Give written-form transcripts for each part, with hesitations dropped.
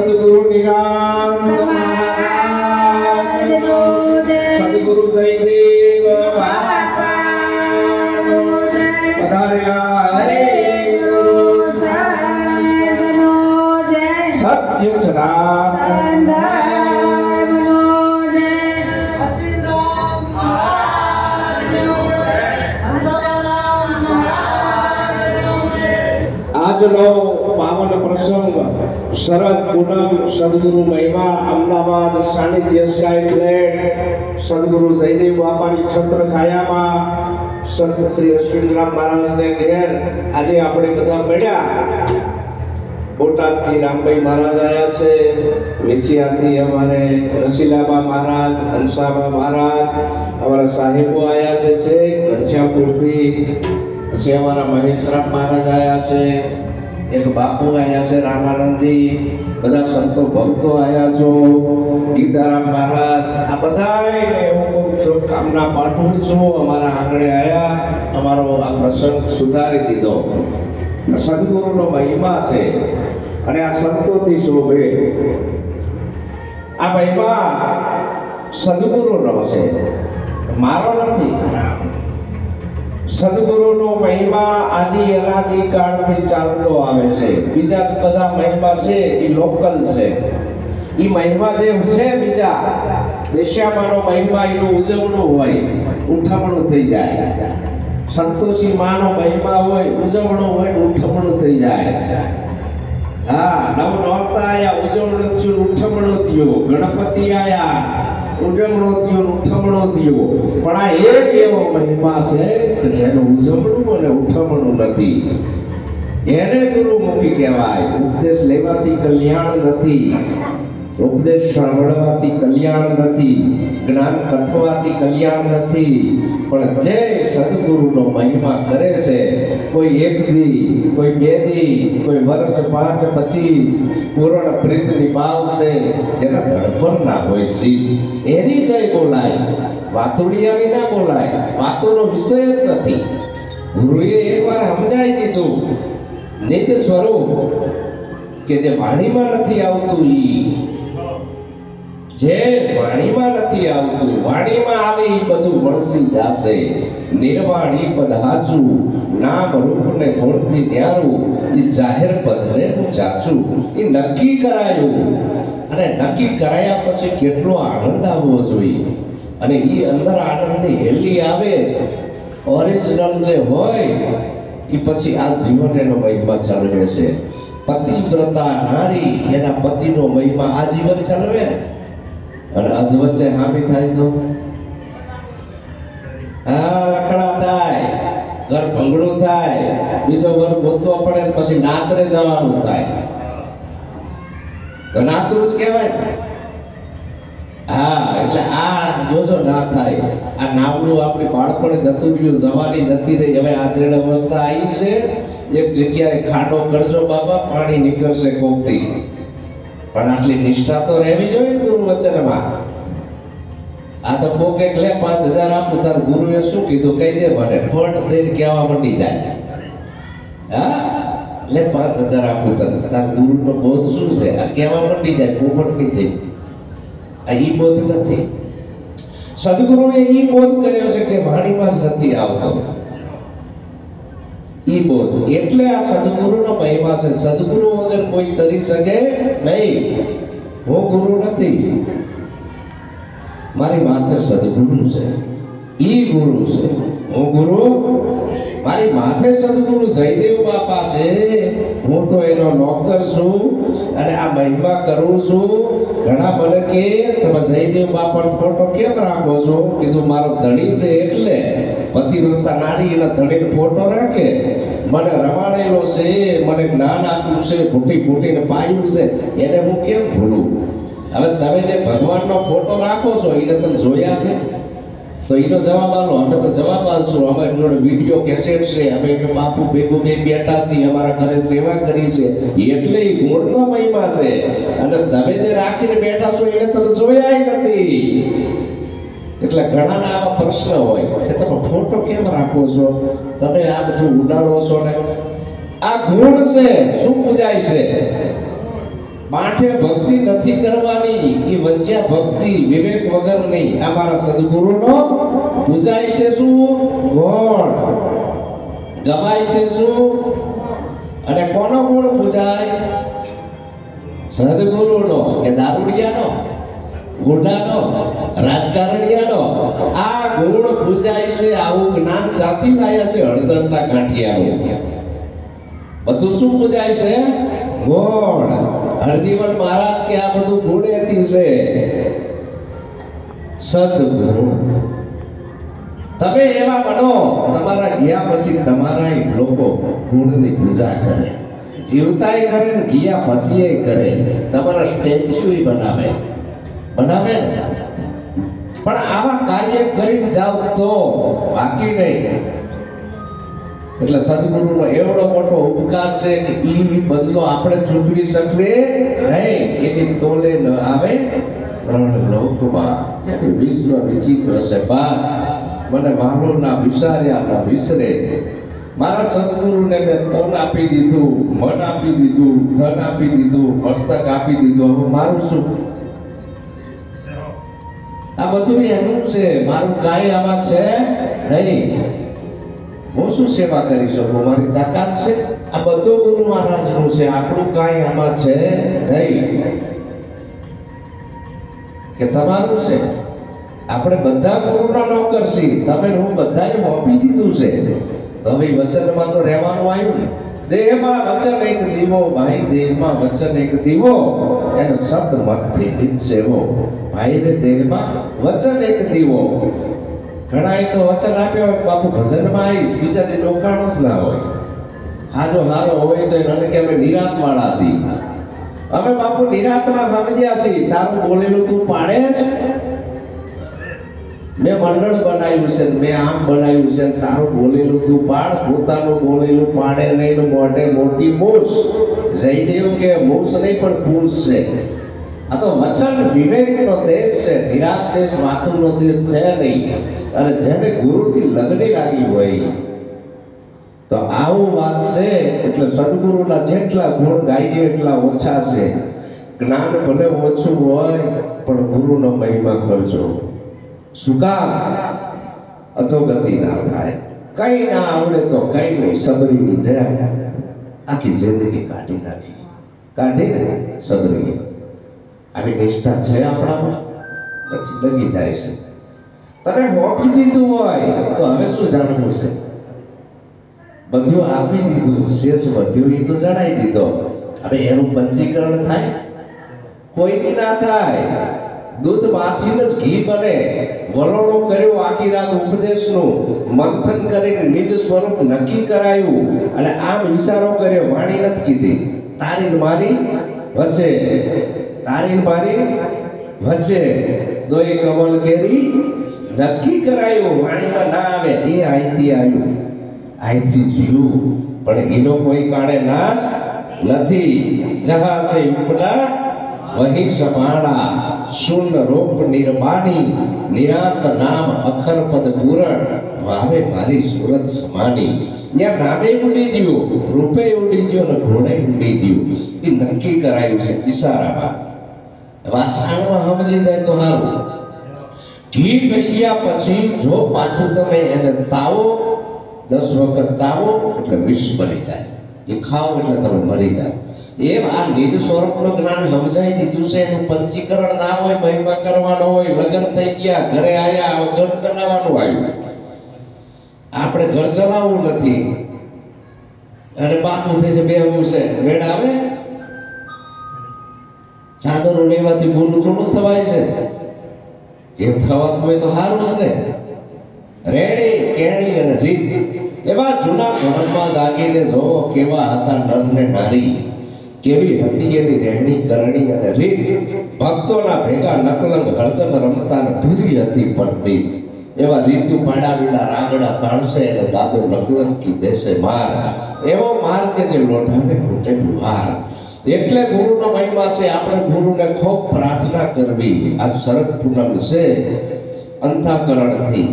સદગુરુ નિરાંત મહારાજનો જય. સદગુરુ જયદેવ બાપાનો જય. પધારેલા હરે ગુરુ સાહેબનો જય. સત્ય સનાતન ધર્મનો જય. અસીમદામ મહારાજનો જય. હંસરામ મહારાજનો જય. આજનો પાવન પ્રસંગ શરદ પૂનમ સદગુરુ મહિમા અમદાવાદ સાનિધ્ય સ્કાય ફ્લેટ સદગુરુ જયદેવ બાપાની છત્ર છાયામાં સંત શ્રી અશ્વિનરામ મહારાજને ઘેર આજે આપણે બધા મળ્યા. બોટાદથી રામભાઈ મહારાજ આવ્યા છે, વેચિયાથી અમારે રસીલાબા મહારાજ, હંસાબા મહારાજ, અમારા સાહેબો આવ્યા છે ઘનશ્યામપુરથી, પછી અમારા મહેશરામ મહારાજ આવ્યા છે, એક બાપુ આવ્યા છે રામાનંદી, બધા સંતો ભક્તો આવ્યા છો, ગીતારામ મહારાજ, આ બધાને હું ખૂબ શુભકામના પાઠવું છું. અમારા આંગણે આવ્યા, અમારો આ પ્રસંગ સુધારી દીધો. સદગુરુનો મહિમા છે અને આ સંતોથી શોભે. આ મહિમા સદગુરુનો છે, મારો નથી. સદગુરુનો મહિમા આદિ અનાદિ કાળથી ચાલતો આવે છે. બીજા બધા મહિમા છે એ લોકલ છે. એ મહિમા જે છે બીજા દેશામાંનો મહિમા એનું ઉજવણું હોય, ઉઠમણું થઈ જાય. સંતોષી માનો મહિમા હોય, ઉજવણું હોય, ઉઠમણું થઈ જાય. હા, નવ નોરતા આયા, ઉજવણું થયું, ઉઠમણું થયું. ગણપતિ આયા, ઉજવણો થયો, ઉઠમણો થયો. પણ આ એક એવો મહિમા છે કે જેનું ઉજવણું અને ઉઠમણું નથી. એને ગુરુમુખી કહેવાય. ઉપદેશ લેવાથી કલ્યાણ નથી, ઉપદેશ સાંભળવાથી કલ્યાણ નથી, જ્ઞાન કથવાથી કલ્યાણ નથી. પણ જે સદગુરુનો મહિમા કરે છે, કોઈ એક દી, કોઈ બે દી, કોઈ વર્ષ 5, 25 પૂર્ણ પ્રીત નિભાવશે, જેના ધડપણ ના હોય શીશ, એની જય બોલાય. વાતુડિયાની ના બોલાય. વાતોનો વિષય જ નથી. ગુરુએ એકવાર સમજાવી દીધું નિજ સ્વરૂપ કે જે વાણીમાં નથી આવતું, જે વાણીમાં નથી આવતું, વાણીમાં આવે એ બધું વણસી જાશે. નિર્વાણી પદ હાચું, નામ રૂપ ને ગુણથી ન્યારું, એ જાહેર પદને હું ચાચું. એ નક્કી કરાયું, અને નક્કી કરાયા પછી કેટલો આનંદ આવવો જોઈએ. અને એ અંદર આનંદની હેલી આવે, ઓરિજિનલ જે હોય એ પછી આ જીવન એનો મહિમા ચાલવે છે. પતિવ્રતા નારી એના પતિનો મહિમા આ જીવન ચાલવે ને. અને અધવચ્ચે હામી થાય તો રખડા થાય, ઘર ભંગડું થાય, બીજો વર ગોતવો પડે, પછી નાતરે જવાનું થાય. તો નાતરું જ કહેવાય. હા, એટલે આ જોજો ના થાય. આ નાવનું આપણી બાળપણ જતું રહ્યું, જવાની જતી રહી. હવે આ દ્રેડ અવસ્થા આવી છે. એક જગ્યાએ ખાડો કરજો બાબા, પાણી નીકળશે કોકથી. પણ આટલી નિષ્ઠા તો રહેવી જોઈએ ગુરુ વચનમાં. આ તો કોક એક લે 5000 આપું, તાર ગુરુએ શું કીધું કહી દે, મને ફટ થઈને કહેવા માંડી જાય. હા, લે 5000 આપું, તાર ગુરુનો બોધ શું છે આ કહેવા માંડી જાય, પોપટની થઈ. આ ઈ બોધ નથી. સદગુરુએ ઈ બોધ કર્યો છે કે વાણીમાં જ નથી આવતો. ઈ બોધ એટલે આ સદગુરુનો મહિમા છે. સદગુરુ વગર કોઈ તરી શકે નહીં. હું ગુરુ નથી, મારી માથે સદગુરુ છે, ઈ ગુરુ છે. હું ગુરુ, મારી માથે સદગુરુ જયદેવ બાપા છે. હું તો એનો નોકર છું અને આ મહિમા કરું છું. ઘણા મને કે તમે જયદેવ બાપાનો ફોટો કેમ રાખો છો? કીધું મારો ધણી છે એટલે. પતિવ્રતા નારી એના ધણીનો ફોટો રાખે. મને રમાડેલો છે, મને જ્ઞાન આપ્યું છે, ફૂટી ફૂટીને પાયું છે, એને હું કેમ ભૂલું? હવે તમે જે ભગવાનનો ફોટો રાખો છો એને તમે જોયા છે? તો એનો જવાબ આલો. અમે તો જવાબ આલશું. અમારી જોડે વિડીયો કેસેટ છે. અમે બાપુ ભેગું બેઠા છીએ, અમારા ઘરે સેવા કરી છે. એટલે એ ગુણનો મહિમા છે. અને તમે જે રાખીને બેઠા છો એને તમે જોયા નથી. એટલે ઘણાના આવા પ્રશ્ન હોય કે તમે ફોટો કેમ રાખો છો, તમે આ બધું ઉડાડો છો ને? આ ગુણ છે. શું પૂજાય છે? માથે ભક્તિ નથી કરવાની, એ વંચ્યા ભક્તિ વિવેક વગરની. આ મારા સદગુરુનો પૂજાય છે શું? ગુણ. ગવાય છે શું? અને કોનો ગુણ પૂજાય? સદગુરુનો કે દારૂડિયાનો, ગુંડાનો, રાજકારણીયાનો? આ ગુણ પૂજાય છે. આવું જ્ઞાન ચાથી લાયા છે હળદરના ગાંઠિયાઓ. બધું શું પૂજાય છે? ગુણ. હરજીવન મહારાજ કે આ બધું ગુણેથી છે. સદગુણ. તમે એવા બનો, તમારા ગયા પછી તમારા લોકો ગુણની પૂજા કરે, જીવતાય કરે ને ગયા પછી કરે. તમારા સ્ટેચ્યુ બનાવે બનાવે ને. પણ આવા કાર્ય કરી જાવ તો બાકી નહીં. એટલે સદગુરુનો એવડો મોટો ઉપકાર છે કે ઈ બદલો આપણે ચૂકવી શકીએ નહીં. એની તોલે ન આવે ત્રણ લોકમાં. વિશ્વ વિચિત્ર છે બા, મને મારો ના વિચાર્યા ના વિસરે. મારા સદગુરુને મેં તન આપી દીધું, મન આપી દીધું, ધન આપી દીધું, મસ્તક આપી દીધું. હવે મારું શું? આ બધું એનું છે, મારું કાંઈ આમાં છે નહીં. હું શું સેવા કરી શકું? મારી તાકાત છે? આ બધું ગુરુ મહારાજનું છે, આપણું કાંઈ આમાં છે નહીં. કે તમારું છે? આપણે બધા ગુરુના નોકર છીએ. તમે હું બધાએ મોપી દીધું છે. હવે વચનમાં તો રહેવાનું આવ્યું ને. દેહમાં વચન એક દીવો ભાઈ, દેહમાં વચન એક દીવો, એનો શબ્દ મતથી નિશ્ચેવો. ભાઈ રે દેહમાં વચન એક દીવો. ઘણાએ તો વચન આપ્યો હોય બાપુ ભજનમાં આવીશ, બીજા દી રોકાણો જ ના હોય. હાજો હારો હોય તો એને કે અમે નિરાત વાળા છીએ. અમે બાપુ નિરાતમાં સમજ્યા છીએ. તારું બોલેલું તું પાડે જ. મેં મંડળ બનાવ્યું છે, મેં આમ બનાવ્યું છે, તારું બોલેલું તું પાડ. પોતાનું બોલેલું પાડે નહીં. મોઢે મોટી મૂછ. જયદેવ કે મૂછ નહીં પણ પૂછ છે. આ તો વચન વિવેકનો દેશ છે. નિરાત દેશ માથુનો દેશ છે નહીં. અને જેને ગુરુથી લગડી લાગી હોય તો આવું વાત છે. એટલે સદગુરુના જેટલા ગુણ ગાઈએ એટલા ઓછા છે. જ્ઞાન ભલે ઓછું હોય પણ ગુરુનો મહિમા કરજો. શું કામ? અધોગતિ ના થાય. કઈ ના આવડે તો કઈ નહીં. સબરીની જાય આખી જિંદગી કાઢી ને સબરી. આવી નિષ્ઠા છે આપણામાં? પછી લગી જાય છે. તમે મોકલી દીધું હોય તો હવે શું જાણવું છે? બધું આપી દીધું, શેષ વધ્યું એ તો જણાઈ દીધો. હવે એનું પંચીકરણ થાય? કોઈની ના થાય. દૂધ માંથી જ ઘી બને. વલોણો કર્યો આખી રાત ઉપદેશનું, મંથન કરીને નિજ સ્વરૂપ નક્કી કરાયું. અને આમ ઈશારો કર્યો, વાણી નથી કીધી. તારી મારી વચ્ચે, તારી મારી વચ્ચે દોય કમલ કેરી નક્કી કરાયું. વાણીમાં ના આવે એ આઈથી આવ્યું, આઈથી જીવું. પણ એનો કોઈ કાળે નાશ નથી. જહા સે ઉપલા વહી સમાણા, શૂન્ય રૂપ નિર્માની. નિરાંત નામ અખર પદ પૂરણ, વાવે મારી સુરત સમાની. ત્યાં નામે ઉડી ગયું, રૂપે ઉડી ગયું અને ઘોડે ઉડી ગયું. એ નક્કી કરાયું છે ઈશારામાં. વાસાણમાં સમજી જાય તો સારું. ઘી થઈ ગયા પછી જો પાછું તમે એને તાવો 10 વખત તાવો એટલે વિષ બની જાય. એ ખાઓ એટલે તમે મરી જાય. એમ આ નિજ સ્વરૂપનું જ્ઞાન સમજાઈ દીધું છે. એનું પંચીકરણ ના હોય, મહિમા કરવાનો હોય. લગ્ન થઈ ગયા, ઘરે આયા, ઘર ચલાવવાનું આવ્યું. આપણે ઘર ચલાવવું નથી અને બાપુ થઈને બેહવું છે. વેડ આવે? ચાદરો લેવાથી બોલું થોડું થવાય છે? એમ થવાતું હોય તો સારું જ ને. રેડી કેણી અને રીત એવા જૂના ધર્મમાં દાગીને જોવો કેવા હતા નર ને નારી. કેવી હતી એની રહેણી કરણી અને રીત. ભક્તોના ભેગા નકલંગ હળદમ રમતા ને પૂરી હતી પડતી. એવા રીતુ પાડાવીના રાગડા તાણશે અને દાદો નકલંગ કી દેશે માર. એવો માર કે જે લોઢાને ઘૂંટે લુહાર. એટલે ગુરુનો મહિમા છે. આપણે ગુરુને ખૂબ પ્રાર્થના કરવી. આજ શરદ પૂનમ છે. અંતઃકરણથી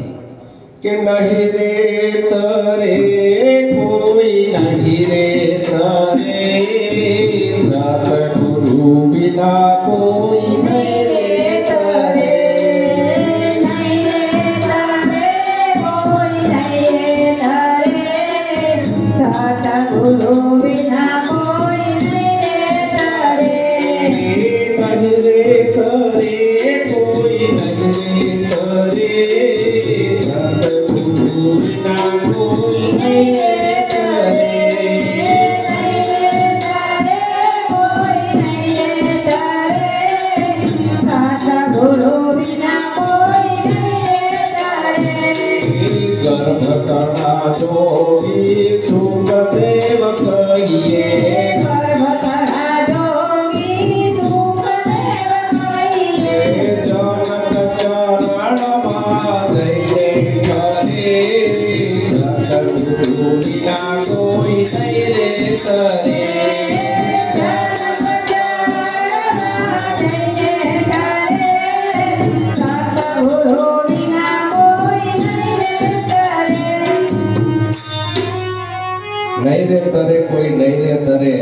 કે નહીં રે તરે કોઈ નહીં રે તરે સતગુરુ જોગી સુખદેવ કહીએ કોઈ નહીં રે કરે નહીં રે તરે કોઈ નહીં રે તરે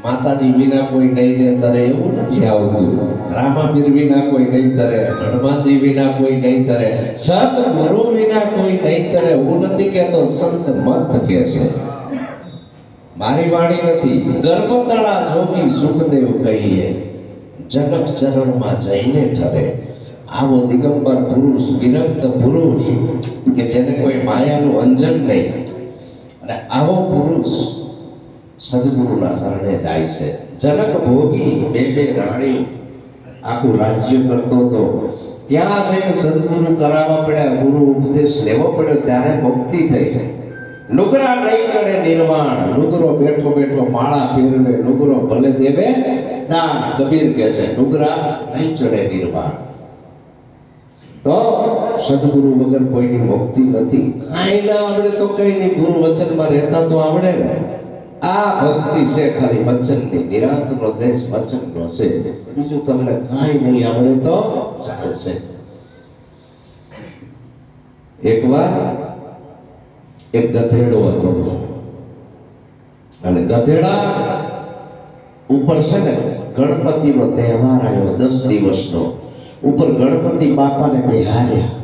માતાજી વિના કોઈ નહીં રે તરે એવું નથી આવતું રામાપીર વિના કોઈ નહીં તરે હનુમાનજી વિના કોઈ નહીં તરે સત ગુરુ વિના કોઈ નહીં તરે હું નથી કહેતો સંત મત કહે છે મારી વાણી નથી ગર્ભતળા જોગી સુખદેવ કહીએ જનક ચરણમાં જઈને ઠરે આવો દિગંબર પુરુષ વિરક્ત પુરુષ કે જેને કોઈ માયાનું અંજન નહીં અને આવો પુરુષ સદગુરુના શરણે જાય છે જનક ભોગી બે રાણી આખું રાજ્ય કરતો હતો ત્યાં જઈને સદગુરુ કરાવવા પડ્યા ગુરુ ઉપદેશ લેવો પડ્યો ત્યારે મુક્તિ થઈ નુગરા નહીં ચડે નિર્વાણ નુગરો બેઠો બેઠો માળા ફેરવે નુગરો ભલે દેવે દાન કબીર કહે છે નુગરા નહીં ચડે નિર્વાણ તો સદગુરુ વગર કોઈની મુક્તિ નથી કાંઈ ના આવડે તો કઈ નહીં ગુરુ વચનમાં રહેતા તો આવડે ને આ ભક્તિ છે ખાલી વચનની નિરાંતનો દેશ વચનનો છે બીજું તમને કાંઈ નહીં આવડે તો ચાલશે એકવાર એક ગધેડો હતો અને ગધેડા ઉપર છે ને ગણપતિનો તહેવાર આવ્યો 10 દિવસનો ઉપર ગણપતિ બાપાને બેહાર્યા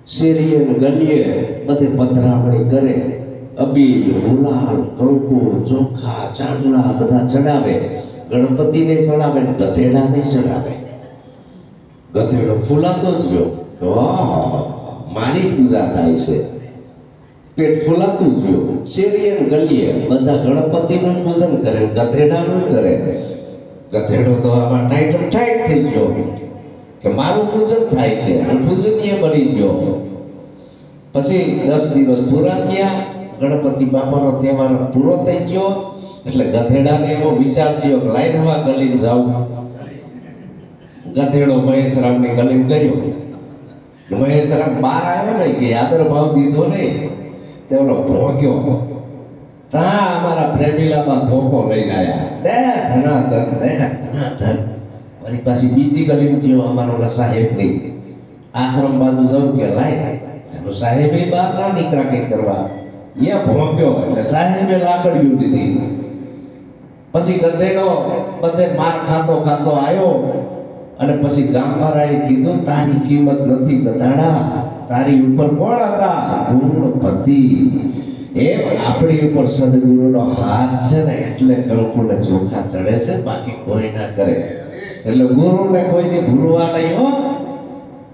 શેરીએ ને ગલીએ બધે પધરામણી કરે અબીલ ગુલાલ કંકુ ચોખા ચાંદલા બધા ચડાવે ગણપતિને ચડાવે ગધેડાને ચડાવે ગધેડો ફૂલાતો જ ગયો મારી પૂજા થાય છે પેટ ફૂલાતું ગયું શેરીએ ને ગલીએ બધા ગણપતિનું પૂજન કરે ગધેડાનું કરે ગધેડો તો આમાં ટાઈટ થઈ ગયો કે મારું પૂજન થાય છે હું પૂજનીય બની ગયો પછી 10 દિવસ પૂરા થયા ગણપતિ બાપાનો તહેવાર પૂરો થઈ ગયો એટલે ગધેડાને એવો વિચાર થયો કે લાઈન હવા ગલીમાં જાઉં ગધેડો મહેશરામની ગલીમાં ગયો મહેશરામ બહાર આવ્યો ને કે આદર ભાવ દીધો નહીં તેનો ભોગ્યો તા અમારા પ્રેમીલામાં ધોકો લઈને આવ્યા ધનાધન મારી પાસે બીજી ગલીમાં ગયો અમારો સાહેબની આશ્રમ બાજુ જવું કે લાય સાહેબે બહાર ના નીકળા કઈ કરવા એ ભોંક્યો એટલે સાહેબે લાકડીયું દીધી પછી ગધેડો બધે માર ખાતો ખાતો આવ્યો અને પછી ગામવાળાએ કીધું તારી કિંમત નથી ગધાડા તારી ઉપર કોણ હતા ગુણપતિ એમ આપણી ઉપર સદગુરુનો હાથ છે ને એટલે કંકુને ચોખા ચડે છે બાકી કોઈ ના કરે એટલે ગુરુને કોઈથી ભૂલવા નહીં હો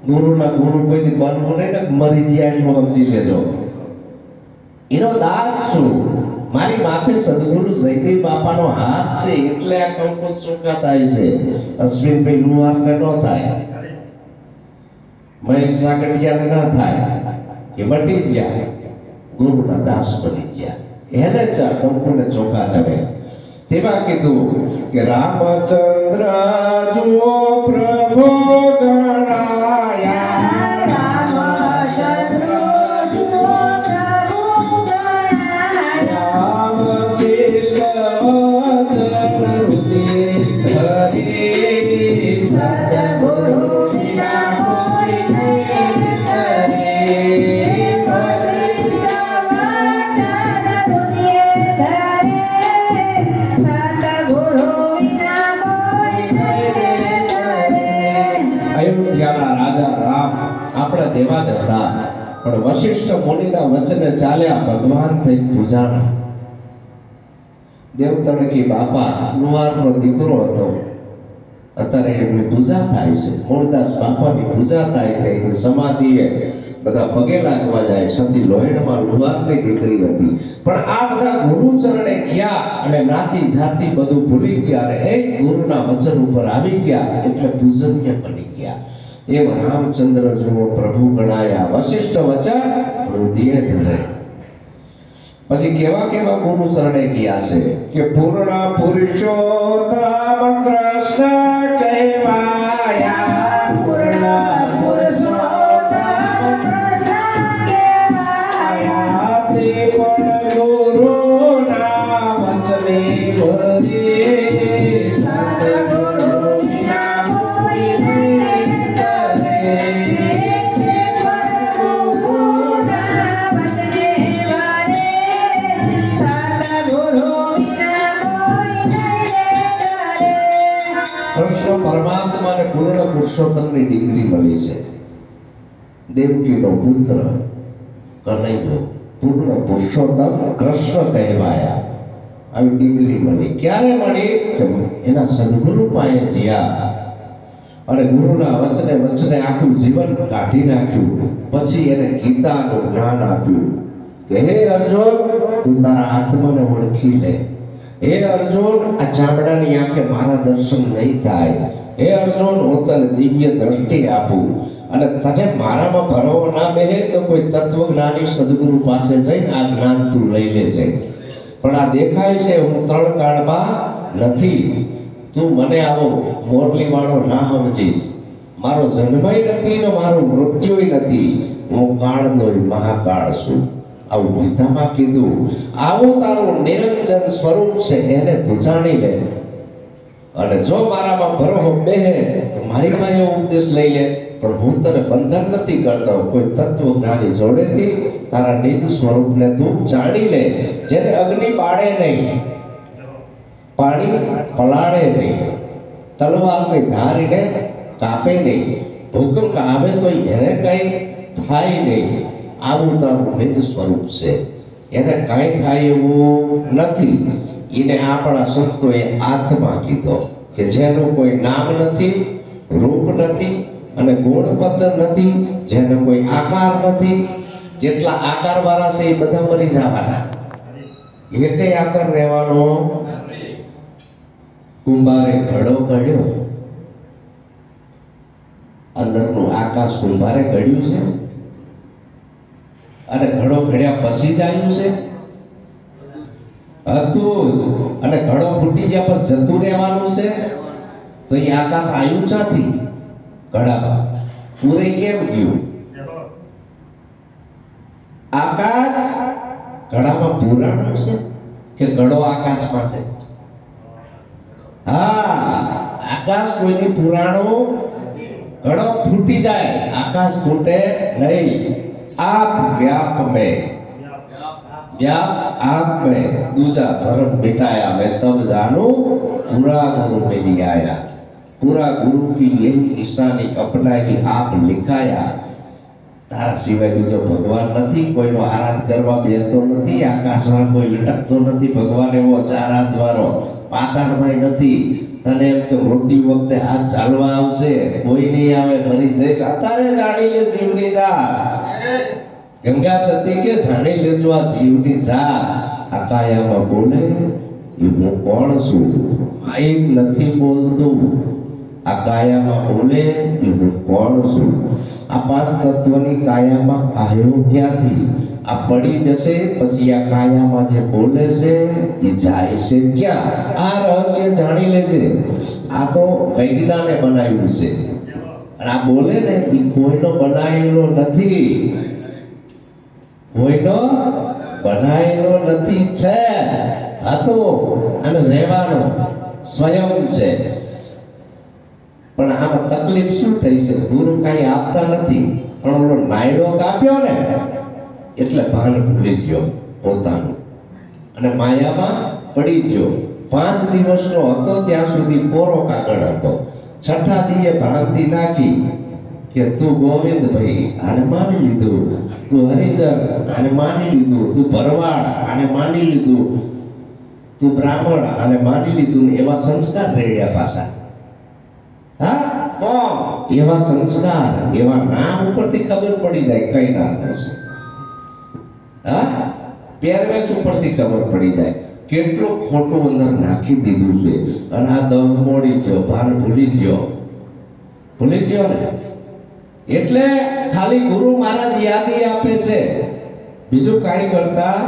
ગુરુના ગુરુ કોઈથી બનવું નહીં ને મરી જાય એટલું સમજી લેજો એનો દાસ છું મારી માથે સદગુરુ જયદેવ બાપાનો હાથ છે એટલે આ કંકુ ચોખા થાય છે અશ્વિનભાઈ લુહારને ન થાય મહેશ સાગઠિયાને ના થાય એ મટી ગયા ગુરુના દાસ બની ગયા એને કંકુને ચોખા ચડે તેમાં કીધું કે રામચંદ્ર જુઓ પ્રભુ ગણાયા રામચંદ્ર જુઓ પ્રભુ ગણાયા રામ શિષ્ટ સદગુરુ વિના કોઈ નહીં આપણા જેવા જ હતા પણ વશિષ્ઠ મુનિના વચને ચાલ્યા ભગવાન થઈ પૂજાના દેવતણકી બાપા લુહારનો દીકરો હતો અત્યારે એમની પૂજા થાય છે મૂળદાસ બાપાની પૂજા થાય છે સમાધિએ બધા પગે લાગવા જાય સતી લોહેડમાં લુહારની દીકરી હતી પણ આ બધા ગુરુ ચરણે ગયા અને નાતી જાતિ બધું ભૂલી ગયા અને એક ગુરુના વચન ઉપર આવી ગયા એટલે પૂજનીય બની ગયા એમ રામચંદ્ર જુઓ પ્રભુ ગણાયા વશિષ્ઠ વચન હૃદય ધરે. પછી કેવા ગુરુ શરણે ગયા છે કે પૂર્ણ પુરુષોત્તમ કૃષ્ણ કહેવાયા, પૂર્ણ પુરુષોત્તમ કૃષ્ણ કહેવાયા. તે પણ ગુરુના વચને ભરી સદગુરુ વિના કોઈ નહીં કરે. કૃષ્ણ પરમાત્માને પૂર્ણ પુરુષોત્તમની ડિગ્રી મળી છે. દેવકીનો પુત્ર કનૈયો પૂર્ણ પુરુષોત્તમ કૃષ્ણ કહેવાયા. આવી ડિગ્રી મળી. ક્યારે મળી? એના સદગુરુ પાસે જ્યાં અને ગુરુના વચને આખું જીવન કાઢી નાખ્યું. પછી એને ગીતાનું જ્ઞાન આપ્યું કે હે અર્જુન, તું તારા આત્માને ઓળખી લે. હે અર્જુન, આ ચામડાની આંખે મારા દર્શન નહીં થાય. હે અર્જુન, હું તને દિવ્ય દ્રષ્ટિ આપું અને તને મારામાં ભરવો ના બેહે તો કોઈ તત્વજ્ઞાની સદગુરુ પાસે જઈને આ જ્ઞાન તું લઈ લેજે. પણ આ દેખાય છે હું 3 કાળમાં નથી. તું મને આવો મોરલી વાળો ના સમજીશ. મારો જન્મય નથી ને મારું મૃત્યુય નથી. હું કાળનો મહાકાળ છું. આવું ગીતામાં કીધું. આવું તારું નિરંજન સ્વરૂપ છે, એને તું જાણી લે. અને જો મારામાં ભરોહો બેહે તો મારી પાસે ઉપદેશ લઈ લે. પણ હું તને બંધન નથી કરતો. કોઈ તત્વજ્ઞાની જોડેથી તારા નિજ સ્વરૂપને તું જાણી લે. જેને અગ્નિ બાળે નહીં, પાણી પલાળે નહીં, તલવારની ધારીને કાપે નહીં, ભૂકંપ આવે તો એને કઈ થાય નહીં. આવું તારું નિજ સ્વરૂપ છે. એને કઈ થાય એવું નથી. એને આપણા સંતોએ આત્મા કીધો કે જેનું કોઈ નામ નથી, રૂપ નથી અને ગુણપત્ર નથી, જેનો કોઈ આકાર નથી. જેટલા આકાર વાળા છે એ બધા મરી જવાના, એકેય આકાર રહેવાનો. કુંભારે ઘડો ઘડ્યો, અંદરનું આકાશ કુંભારે ઘડ્યું છે અને ઘડો ઘડ્યા પછી જ આવ્યું છે હતું. અને ઘડો ફૂટી ગયા પછી જતું રહેવાનું છે. તો એ આકાશ આવ્યું નથી ઘડામાં, પૂરે કેમ ગયું? આકાશ ઘડામાં પૂરાણું છે કે ઘડો આકાશમાં છે? હા, આકાશ કોઈની પુરાણું. ઘડો ફૂટી જાય, આકાશ ફૂટે નહીં. आप व्याप में, व्याप आप में दूजा धर्म मिटाया, मैं तब जानू पूरा गुरु मेरी आया. पूरा गुरु की यही निशानी अपनाई, आप लिखाया. तारा सिवाय बीજો ભગવાન નથી. કોઈનો આરાધ કરવા બેસતો નથી. આકાશમાં કોઈ લટકતો નથી. ભગવાન એવો ચારાધ વાળો પાતાળમાં નથી. તને એમ તો મૃત્યુ વખતે હાથ ચાલવા આવશે, કોઈ નહીં આવે, મરી જઈશ. અત્યારે જાણી લે જીવની જા. ગંગા સતી કે જાણી લેજો આ જીવની જા. આ કાયામાં બોલે એ હું કોણ છું? માઇક નથી બોલતું. આ કાયામાં બોલે એ હું કોણ છું? આ 5 તત્વની કાયામાં આવ્યો ક્યાંથી? આ પડી જશે પછી આ કાયામાં જે બોલે છે એ જાય છે ક્યાં? આ રહસ્ય જાણી લેજે. આ તો વૈજ્ઞાને બનાવ્યું છે. અને આ બોલે ને એ કોઈનો બનાવેલો નથી. કોઈનો બનાવેલો નથી છે. હતો અને રહેવાનો સ્વયં છે. પણ આમાં તકલીફ શું થઈ છે? ગુરુ કાંઈ આપતા નથી. પણ ઓલો નાયડો કાપ્યો ને એટલે ભાન ભૂલી ગયો પોતાનું અને માયામાં પડી ગયો. 5 દિવસનો હતો ત્યાં સુધી કોરો કાગળ હતો. 6થા દીએ ભ્રાંતિ નાખી કે તું ગોવિંદભાઈ આને માની લીધું, તું હરિજન આને માની લીધું, તું ભરવાડ આને માની લીધું, તું બ્રાહ્મણ આને માની લીધું. ને એવા સંસ્કાર રેડ્યા પાછા. હા, એવા સંસ્કાર, એવા નામ ઉપરથી ખબર પડી જાય કઈ નામ છે. હા, પહેરવેશ ઉપરથી ખબર પડી જાય કેટલું ખોટું અંદર નાખી દીધું છે. અને આ દમ મોડી ગયો, ભાન ભૂલી ગયો ને. એટલે ખાલી ગુરુ મહારાજ યાદી આપે છે બીજું કાંઈ કરતા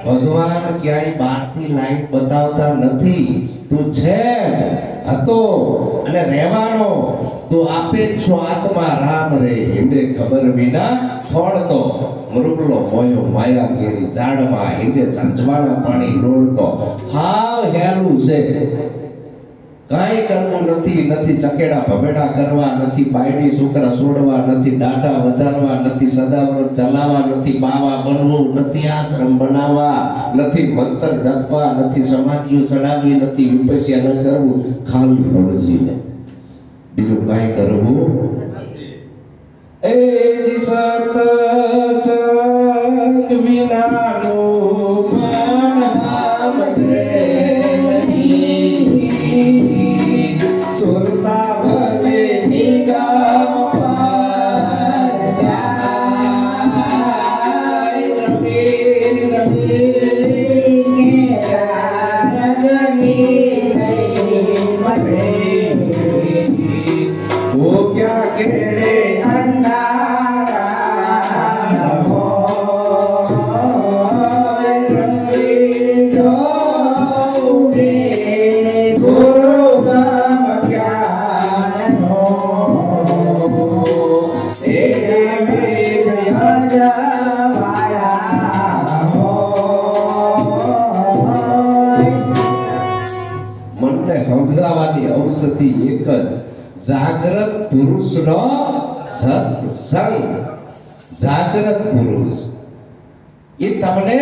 ભગવાન ક્યાંય બહારથી લાઈટ બતાવતા નથી. તું છે જ હતો અને રહેવાનો. તું આપે જ છો આત્મા રામ રે હિંડે ખબર વિના છોડતો. મૃગલો મોયો માયા કેરી ઝાડમાં હિંડે સંજવાળા પાણી રોડતો. હાવ હેલું છે, કાંઈ કરવું નથી. નથી ચકેડા ભમેડા કરવા, નથી બાયડી છોકરા છોડવા, નથી દાઢા વધારવા, નથી સદાવ્રત ચલાવવા, નથી બાવા બનવું, નથી આશ્રમ બનાવવા, નથી મંત્ર જપવા, નથી સમાધિઓ ચડાવવી, નથી વિપસ્યા ન કરવું. ખાલી ભવજીને બીજું કાંઈ કરવું એ સતસંગ વિનાનું નામ સુરતા ભલે નિગમ वो क्या केड़े अंधारा हो गुरु नाम ज्ञान हो મને સમજાવવાની ઔષધિ એક જ જાગ્રત પુરુષનો સત્સંગ. જાગ્રત પુરુષ એ તમને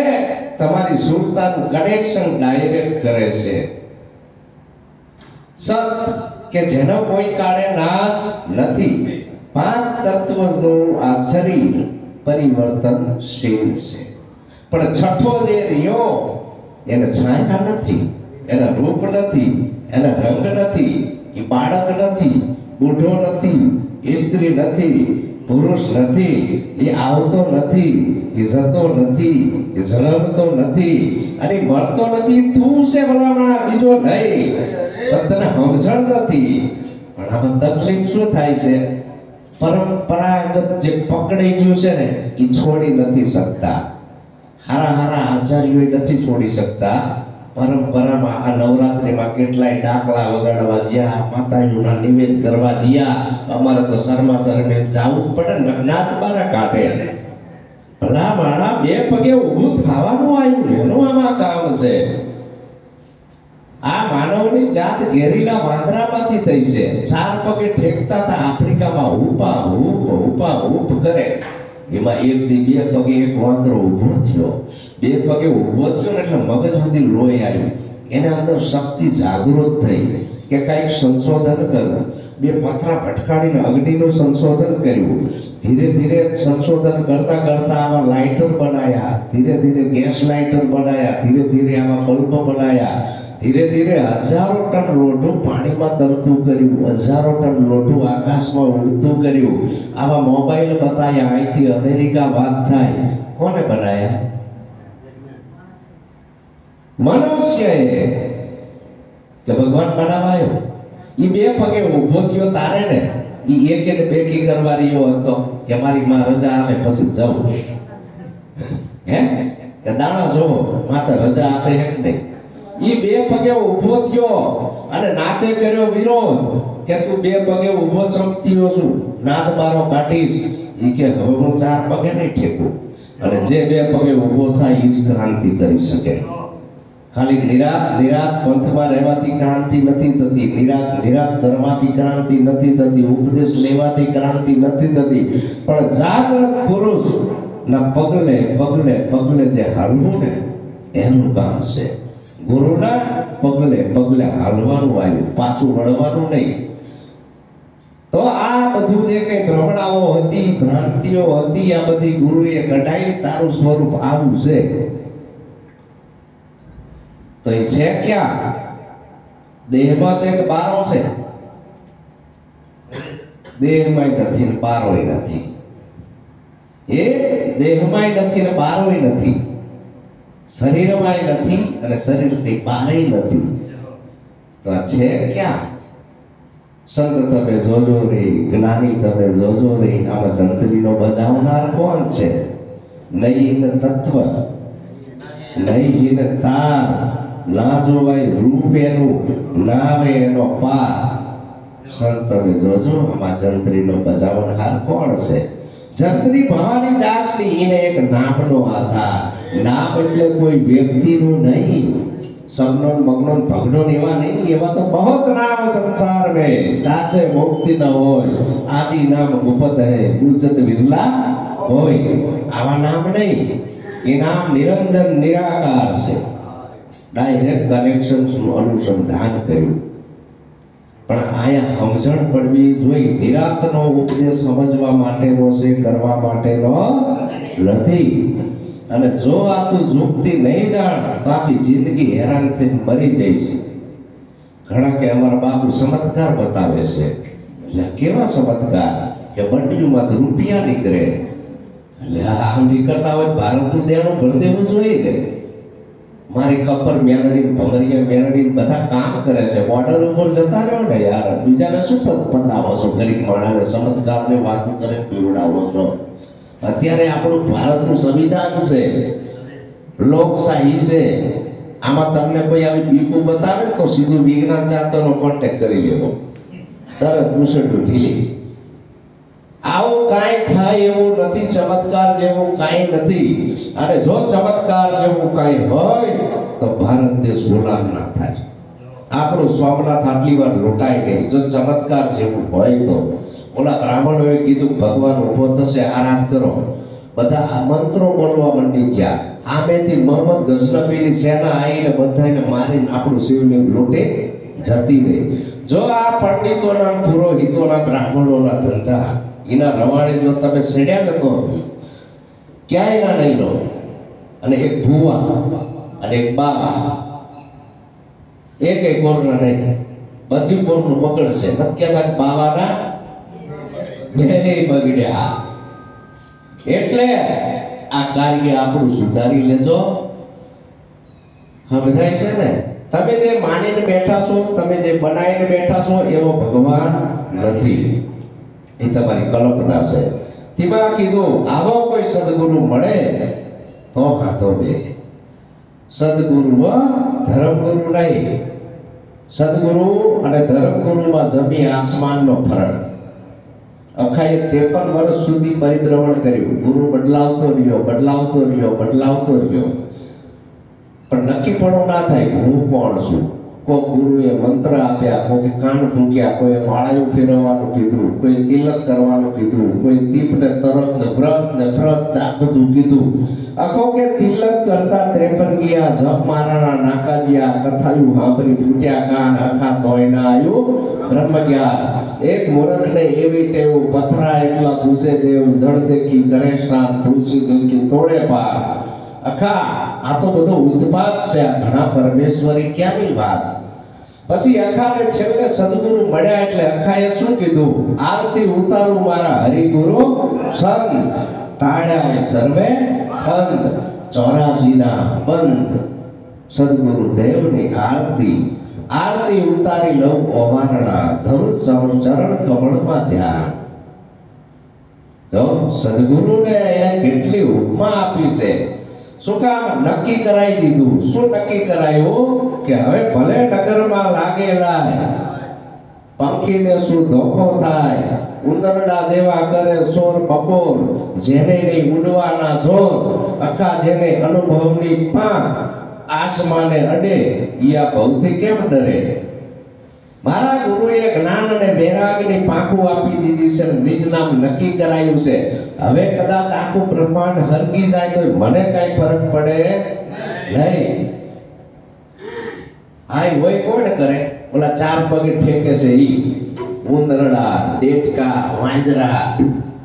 તમારી સુરતાનું કનેક્શન ડાયરેક્ટ કરે છે. સત કે જેનો કોઈ કાળે નાશ નથી. 5 તત્વનું આ શરીર પરિવર્તનશીલ છે, પણ છઠ્ઠો જે રહ્યો એને છાયા નથી, એના રૂપ નથી, એના રંગ નથી, એ બાળક નથી, બુઢો નથી, સ્ત્રી નથી, પુરુષ નથી, એ આવતો નથી, એ જતો નથી, એ જન્મતો નથી અને મરતો નથી. તું છે ભલામણા, બીજો નહીં. તને સમજણ નથી. પણ આમાં તકલીફ શું થાય છે? પરંપરાગત જે પકડાઈ ગયું છે ને એ છોડી નથી શકતા. હારા આચાર્યો નથી છોડી શકતા. પરંપરામાં આ નવરાત્રિમાં કેટલાય ડાકલા વગાડવા ગયા, માતાજીના નિવેદ કરવા ગયા. અમારે તો શર્મા શરમે જવું જ પડે ને, જ્ઞાત બારા કાઢે. ભલા માણા 2 પગે ઊભું થવાનું આવ્યું, એનું આમાં કામ છે. આ માનવની જાત ગેરીલા વાંદરામાંથી થઈ છે. 4 પગે ઠેકતા હતા આફ્રિકામાં, ઉપા ઉપ કરે. એમાં એક દી 2 પગે એક વાંદરો ઊભો થયો. 2 પગે ઊભો થયો ને એટલે મગજ સુધી લોહી આવ્યું. એના અંદર શક્તિ જાગૃત થઈ કે કંઈક સંશોધન કરવું. 2 પથરા ભટકાડીને અગ્નિનું સંશોધન કર્યું. ધીરે ધીરે સંશોધન કરતા કરતા આવા લાઇટર બનાયા, ધીરે ધીરે ગેસ લાઇટર બનાયા, ધીરે ધીરે આવા બલ્બ બનાયા. ધીરે ધીરે 1000 ટન લોઢું પાણીમાં તરતું કર્યું, 1000 ટન લોઢું આકાશમાં ઉડતું કર્યું. આવા મોબાઈલ બતાયા, અહીંથી અમેરિકા વાત થાય. કોને બનાયા? મનુષ્યએ. કે ભગવાન બનાવાયો? એ 2 પગે ઊભો થયો તારે ને, એ એક ને બેકી કરવા રહ્યો હતો કે મારી માં રજા આવે પછી જાઉં. હે કે દાણા જોવો માતા રજા આપે એમ નહીં. એ 2 પગે ઊભો થયો અને નાતે કર્યો વિરોધ કે તું 2 પગે ઊભો ચમકતીયો છું, નાદ મારો કાઢીશ. એ કે હવે હું 4 પગે નહીં ઠેકું. અને જે 2 પગે ઊભો થાય એ જ ક્રાંતિ કરી શકે. ખાલી નિરાત પંથમાં રહેવાથી ક્રાંતિ નથી થતી, નિરાત ધર્માથી ક્રાંતિ નથી થતી, ઉપદેશ લેવાથી ક્રાંતિ નથી થતી. પણ જાગૃત પુરુષ ના પગલે પગલે પગલે જે હાલવું ને એનું કામ છે. ગુરુના પગલે પગલે હાલવાનું આવ્યું, પાછું વળવાનું નહીં. તો આ બધું જે કઈ ભ્રમણાઓ હતી, ભ્રાંતિઓ હતી, આ બધી ગુરુએ કઢાઈ. તારું સ્વરૂપ આવું છે. તો એ છે ક્યાં? દેહમાં છે કે બારો છે? દેહમાં નથી ને બારોય નથી. એ દેહમાં નથી ને બારોય નથી, શરીરમાં નથી અને શરીરથી બહાર નથી. તો આ છે ક્યાં? સંત તમે જોજો રે, જ્ઞાની તમે જોજો રે. આમાં સંતલીનો બજાવનાર કોણ છે? નહીં તત્વ, નહીં તાર, ના જોવાય રૂપ એનું, ના આવે એનો પાર. સંત તમે જોજો આમાં જંત્રીનો બજાવનહાર કોણ છે? જંત્રી ભવાની દાસની, એને એક નામનો આધાર. નામ એટલે કોઈ વ્યક્તિનું નહીં, સગનો મગનો ભગનો એવા નહીં, એવા તો બહોત નામ સંસાર में. દાસે મુક્તિ ન હોય, આદિ નામ ગુપ્ત હૈ, ગુજત વિરલા હોય. આવા નામ નહીં, એ નામ નિરંજન નિરાકાર છે. ડાયરેક્ટ કનેક્શન નું અનુસંધાન કર્યું. પણ આયા સમજણ પડવી જોઈએ. નિરાંતનો ઉપદેશ સમજવા માટેનો છે, કરવા માટેનો નથી. અને જો આ તું યુક્તિ નહીં જાણ તો આપણી જિંદગી હેરાન થઈને મરી જઈશ. ઘણા કે અમારા બાપુ ચમત્કાર બતાવે છે. કેવા ચમત્કાર? કે બંડીયુંમાંથી રૂપિયા નીકળે. એટલે આમ નીકળતા હોય ભારતનું દેણું ભરી દેવું જોઈએ ને. મારી કપર મેલડી, ભમરિયા મેલડી બધા કામ કરે છે. બોર્ડર ઉપર જતા રહ્યો ને યાર, બીજાને શું પતાવો છો? ગરીબ માણસને ચમત્કારની વાતો કરે પીવડાવો છો. અત્યારે આપણું ભારતનું સંવિધાન છે, લોકશાહી છે. આમાં તમને કોઈ આવી બીકું બતાવે તો સીધું વિજ્ઞાન જાતોનો કોન્ટેક્ટ કરી લેવો, તરત મુસળું ઢીલી. આવું કાંઈ થાય એવું નથી. ચમત્કાર જેવું કાંઈ નથી. અને જો ચમત્કાર જેવું કાંઈ હોય તો ભારત દેશ ગુલામ ના થાય. આપણું સોમનાથ આટલી વાર લૂંટાય નહીં. જો ચમત્કાર જેવું હોય તો ઓલા બ્રાહ્મણોએ કીધું ભગવાન ઉભો થશે, આરાધ કરો. બધા આ મંત્રો બોલવા માંડી ગયા. આમેથી મોહમ્મદ ગઝનવીની સેના આવીને બધાને મારીને આપણું શિવલિંગ લૂંટે જતી રહી. જો આ પંડિતોના, પુરોહિતોના, બ્રાહ્મણોના ધંધા એના રવાડે જો તમે સેડ્યા ને તો ક્યાંય ના નહીં લો. અને એક ભુવા અને એક બાવા, એક કોરના નહીં, બધી કોરનું પકડશે. નથી કહેતા બાવાના બે બગડ્યા. એટલે આ કાર્ય આપણું સુધારી લેજો. સમજાય છે ને? તમે જે માનીને બેઠા છો, તમે જે બનાવીને બેઠા છો, એવો ભગવાન નથી. એ તમારી કલ્પના છે. તેમાં કીધું આવો કોઈ સદગુરુ મળે તો હાથો બે. સદગુરુ ધર્મગુરુ નહીં. સદગુરુ અને ધર્મગુરુમાં જમીન આસમાનનો ફરક. અખાએ 53 વર્ષ સુધી પરિભ્રમણ કર્યું. ગુરુ બદલાવતો રહ્યો, બદલાવતો રહ્યો, બદલાવતો રહ્યો. પણ નક્કી પણ ના થાય હું કોણ છું. કોઈ ગુરુએ મંત્ર આપ્યા, કોઈ કાન ફૂંક્યા, કોઈ માળાયું ફેરવવાનું કીધું, કોઈ તિલક કરવાનું કીધું, કોઈ દીપ ને તરત ને વ્રત ને આ બધું કીધું. આખો કે તિલક કરતા 53 ગયા, જપ મારાના નાકા ગયા, કથાયું સાંભળી ફૂટ્યા કાન, આખા તોય ના આવ્યું બ્રહ્મ જ્ઞાન. એક મૂર્ખને એવી ટેવ, પથરા એકલા પૂછે દેવ, જળ દેખી કરે સ્નાન, તુલસી દેખી તોડે પાર. આખા આ તો બધો ઉત્પાદ છે. આ ઘણા પરમેશ્વરી ક્યાંની વાત. પછી અખાને છેલ્લે સદગુરુ મળ્યા એટલે અખાએ શું કીધું? આરતી ઉતારું મારા હરિગુરુ સંત, ટાળ્યા સર્વે ફંદ, 84 ના બંધ. સદગુરુ દેવની આરતી, આરતી ઉતારી લઉં ઓવારણા, ધરું ચરણ કમળમાં ધ્યાન. તો સદગુરુને એને કેટલી ઉપમા આપી છે. શું કામ? નક્કી કરાવી દીધું. શું નક્કી કરાયું? કે હવે ભલે નગરમાં લાગેલા પંખીને શું ધોખો થાય, ઉંદરડા જેવા કરે સોર બપોર, જેને નહીં ઉડવાના જોર, અખા જેને અનુભવની પાંખ, આસમાને અડે યા ભવથી કેમ ડરે. મારા ગુરુએ જ્ઞાન અને વૈરાગની પાંખું આપી દીધી છે. નિજ નામ નક્કી કરાયું છે. હવે કદાચ આખું બ્રહ્માંડ હરગી જાય તો મને કઈ ફરક પડે નહીં. આય હોય કોણ કરે? ઓલા 4 પગે ઠેકે છે ઈ ઉંદરડા, ડેટકા, વાંદરા.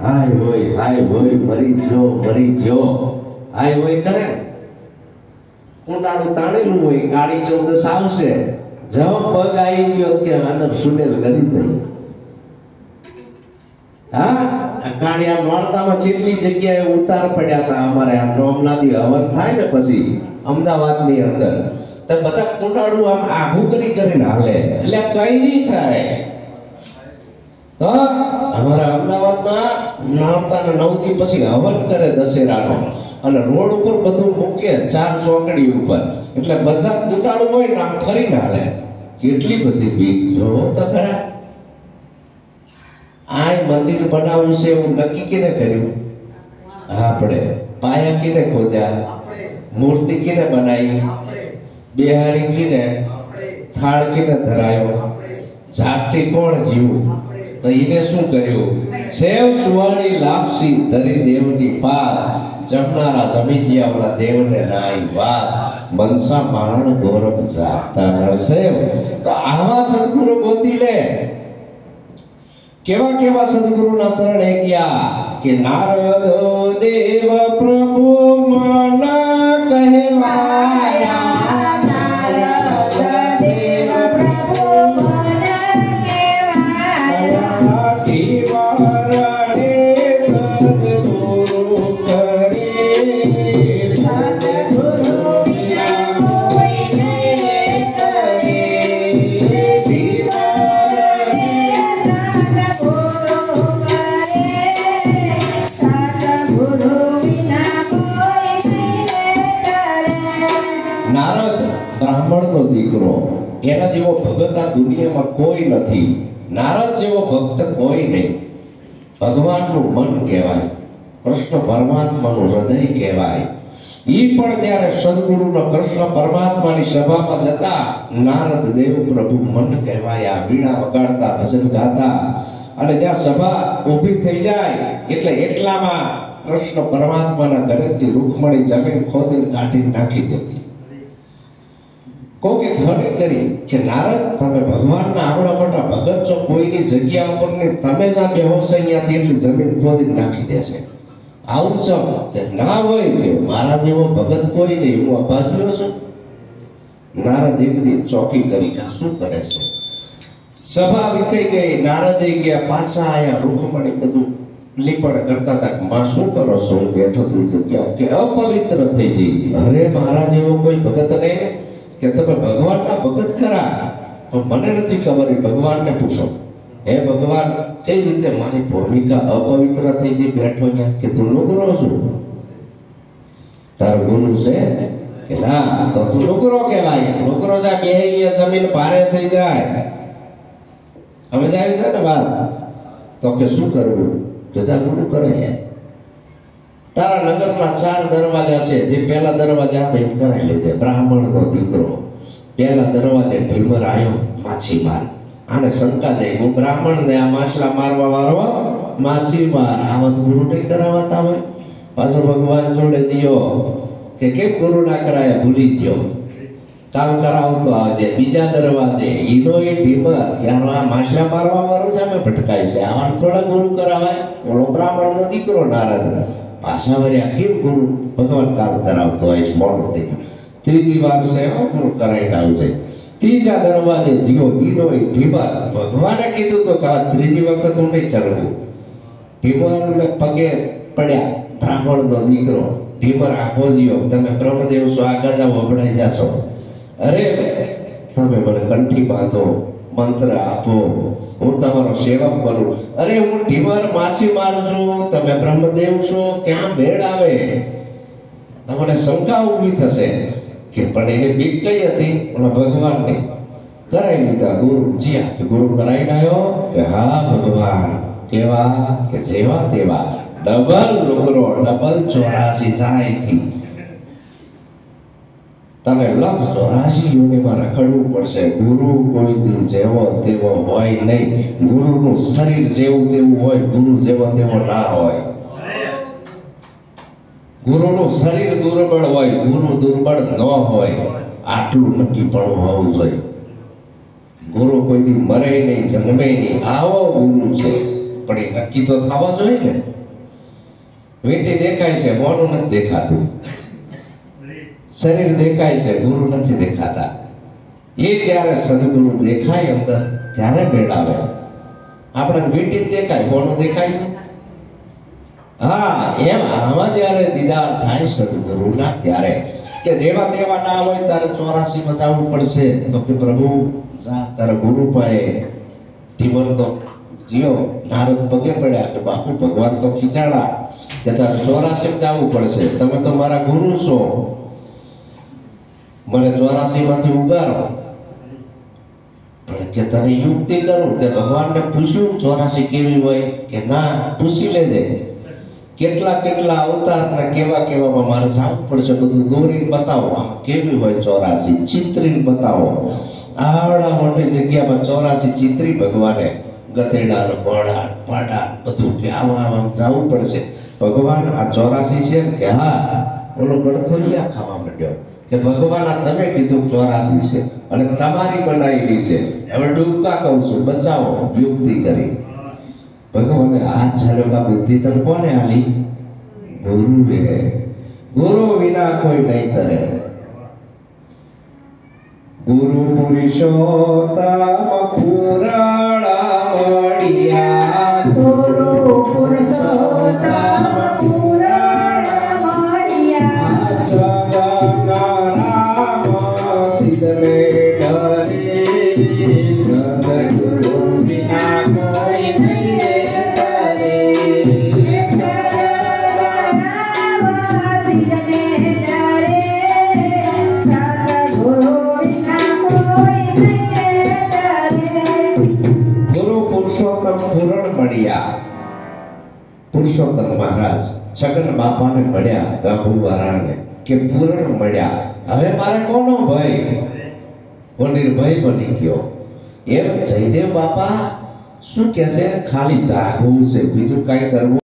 હાય હોય મરી ગયો હાય હોય કરે. ઊંડાનું તાણેલું હોય, ગાડી શબ્દ સાવશે. જવ પગ આવી ગયો કે અંદર સુનેલ કરી થઈ. હા, કાણિયા નોરતામાં જેટલી જગ્યાએ ઉતાર પડ્યા હતા અમારે આમ નોમનાથી હવન થાય ને પછી અમદાવાદની અંદર તો બધા કુંડાળું આમ આઘું કરીને હાલે એટલે કઈ નહીં થાય. હા, અમારા અમદાવાદના નારતાના 9 દી પછી હવન કરે દશેરાનો, અને રોડ ઉપર બધું મૂકે 4 ચોકડી ઉપર, એટલે બધા ચૂંટાળું હોય ને આમ ફરીને હાલે. કેટલી બધી ભીખ જોવો તો ખરા. આ મંદિર બનાવવું છે એવું નક્કી કેને કર્યું? આપણે. પાયા કેને ખોદ્યા? મૂર્તિ કેને બનાવી? બિહારી કેને? થાળ કેને ધરાયો? જાગતી કોણ જીવું? તો એને શું કર્યું? સેવ સુવાળી લાપસી ધરી દેવની પાસ, જમનારા જમી જ્યાવાળા દેવને નાઈ વાસ, મનસા માણન ગોરખ જાગતા નરસેવ. તો આવા સદગુરુ ગોતી લે. કેવા કેવા સદગુરુના શરણે ગયા કે નારદ દેવ પ્રભુ મન કહેવાયા, નારદ દેવ પ્રભુ મન કહેવાયા, ટીવારણે સદગુરુ કરે, સદગુરુ વિના કોઈ નહીં કરે, નારદ બ્રાહ્મણનો દીકરો, એના જેવો ભગત આ દુનિયામાં કોઈ નથી. નારદ જેવો ભક્ત કોઈ નહીં. ભગવાનનું મન કહેવાય, કૃષ્ણ પરમાત્માનું હૃદય કહેવાય. ઈ પણ ત્યારે સદગુરુનો કૃષ્ણ પરમાત્માની સભામાં જતા નારદ દેવ પ્રભુ મન કહેવાયા, વીણા વગાડતા, ભજન ગાતા, અને જ્યાં સભા ઊભી થઈ જાય એટલે એટલામાં કૃષ્ણ પરમાત્માના ઘરેથી રૂકમણી જમીન ખોદીને કાઢી નાખી દેતી. કોકે ધ્વનિ કરી કે નારદ, તમે ભગવાનના આવડા મોટા ભગત છો, કોઈની જગ્યા ઉપર ને તમે જ્યાં બેહો છો અહીંયાથી એટલી જમીન ખોદીને નાખી દેશે. આવું છો ના હોય કે મારા જેવો ભગત કોઈ નહીં, હું અભાગ્યો છું. નારદ એક દી ચોકી કરી શું કરે છે. સભા વિખાઈ ગઈ. નારદે ગયા, પાછા આયા. રૂકમણી બધું લીપણ કરતા હતા. માં શું કરો છો? બેઠો તું જગ્યા કે અપવિત્ર થઈ ગઈ. અરે મારા જેવો કોઈ ભગત નહીં કે તમે ભગવાનના ભગત ખરા, પણ મને નથી ખબર. ભગવાનને પૂછો, હે ભગવાન, કઈ રીતે મારી ભૂમિકા અપવિત્ર થઈ ગઈ? બેઠો ત્યાં કે તું લુગરો છું, તારો ગુરુ છે કે ના, તો તું લુગરો કહેવાય. લુગરો જા બેહી ગયા, જમીન ભારે થઈ જાય. હવે જાય છે ને વાત. તો કે શું કરવું? તો જા ગુરુ કરે. તારા નગરમાં 4 દરવાજા છે. જે પહેલા દરવાજા આપણે કરાવી લેજે. બ્રાહ્મણનો દીકરો પહેલા દરવાજે ઢીમર આવ્યો, માછીમાર. આને શંકા થઈ, હું બ્રાહ્મણ ને આ માછલા મારવા વાળો માછીમાર. આવા તો ગુરુ નહીં કરાવતા હોય. પાછો ભગવાન જોડે જીયો કે કેમ ગુરુ ના કરાયા, ભૂલી ગયો. ચાલ કરાવતો આવજે. બીજા દરવાજે ઈનો એ ઢીમર, યાર આ માછલા મારવા વાળો સામે ભટકાય છે, આવા થોડા ગુરુ કરાવાય. ઓલો બ્રાહ્મણનો દીકરો નારદ પાછા વર્યા, કેમ ગુરુ ભગવાન કાલ કરાવતો હોય, મોડું થઈ ગયું. ત્રીજી વાર છે ગુરુ કરાઈને આવજે. ત્રીજા દરવાજે જીવો, ઈનો એ ઢીમર. ભગવાને કીધું તો કે આ ત્રીજી વખત હું નહીં ચડવું. ઢીમરને પગે પડ્યા. બ્રાહ્મણનો દીકરો ઢીમર આખો જીવો, તમે બ્રહ્મદેવ છો, આગળ જાઓ, અભડાઈ જાશો. અરે તમે મને કંઠી બાંધો, મંત્ર આપો, હું તમારો સેવક બનું. અરે હું ઢીમર માછીમાર છું, તમે બ્રહ્મદેવ છો, ક્યાં ભેળ આવે? તમને શંકા ઊભી થશે કે પણ એને બીક કઈ હતી? ભગવાનને કરાવી લીધા. ગુરુ જીયા કે ગુરુ કરાવીને આવ્યો કે હા ભગવાન કેવા કે જેવા તેવા. ડબલ લુગરો, ડબલ 84 સાયથી તમે લક્ષ 84 યોનિમાં રખડવું પડશે. ગુરુ કોઈ દી જેવો તેવો હોય નહીં. ગુરુનું શરીર જેવું તેવું હોય, ગુરુ જેવો તેવો ના હોય. ગુરુનું શરીર દુર્બળ હોય, ગુરુ દુર્બળ ન હોય. આટલું નક્કી પણ હોવું જોઈએ. ગુરુ કોઈ દી મરે નહીં, જન્મે નહીં. આવો ગુરુ છે, પણ એ નક્કી તો થવા જોઈએ ને. વીંટી દેખાય છે, મોઢું નથી દેખાતું. શરીર દેખાય છે, ગુરુ નથી દેખાતા. એ જ્યારે સદગુરુ દેખાય અંદર ત્યારે મેળાવે. આપણે વીંટી દેખાય, મોઢું દેખાય છે. હા, એમ આમાં જ્યારે દીદાર થાય સદગુરુના, ત્યારે કે જેવા તેવા ના હોય તારે 84 માં જવું પડશે. તો કે પ્રભુ જા તારા ગુરુ પાસે ઢીમર તો જીઓ નારદ પગે પડ્યા કે બાપુ ભગવાન તો ખીચાડા કે તારે 84 જવું પડશે, તમે તો મારા ગુરુ છો, મને 84 માંથી ઉગારો. પણ કે તને યુક્તિ કરું તે ભગવાનને પૂછ્યું 84 કેવી હોય કે ના પૂછી લેજે. કેટલા અવતાર ને કેવા કેવામાં મારે જવું પડશે, બધું દોરીને બતાવો આમ કેવી હોય 84 ચિત્રીને બતાવો. આવડા મોટી જગ્યામાં 84 ચિત્રી ભગવાને ગધેડા ઘોડા પાડા બધું કે આવા જવું પડશે. ભગવાન આ 84 છે કે હા, ઓલો ગડથોલિયા ખાવા માંડ્યો કે ભગવાન આ તમે કીધું 84 છે અને તમારી બનાવેલી છે, હવે ડૂબકા કહું છું બચાવો યુક્તિ કરી. ભગવાને હાથ ઝાલ્યો, બુદ્ધિ તને કોને આલી? ગુરુએ. ગુરુ વિના કોઈ નહીં કરે. ગુરુ પુરુષોત્તમ પુરાણ મળ્યા, ગુરુ પુરુષોત્તમ પુરાણ મળ્યા, જગન્ના રામ સિદ્ધને ડરે, સદગુરુ વિના કોઈ નહીં કરે. ગુરુ પુરુષોત્તમ પૂરણ મળ્યા. પુરુષોત્તમ મહારાજ છગન બાપાને મળ્યા, ગાભુવારાને કે પૂરણ મળ્યા, હવે મારે કોનો ભય? હું નિર્ભય બની ગયો. એમ જયદેવ બાપા શું કહે છે? ખાલી જાગવું છે, બીજું કઈ કરવું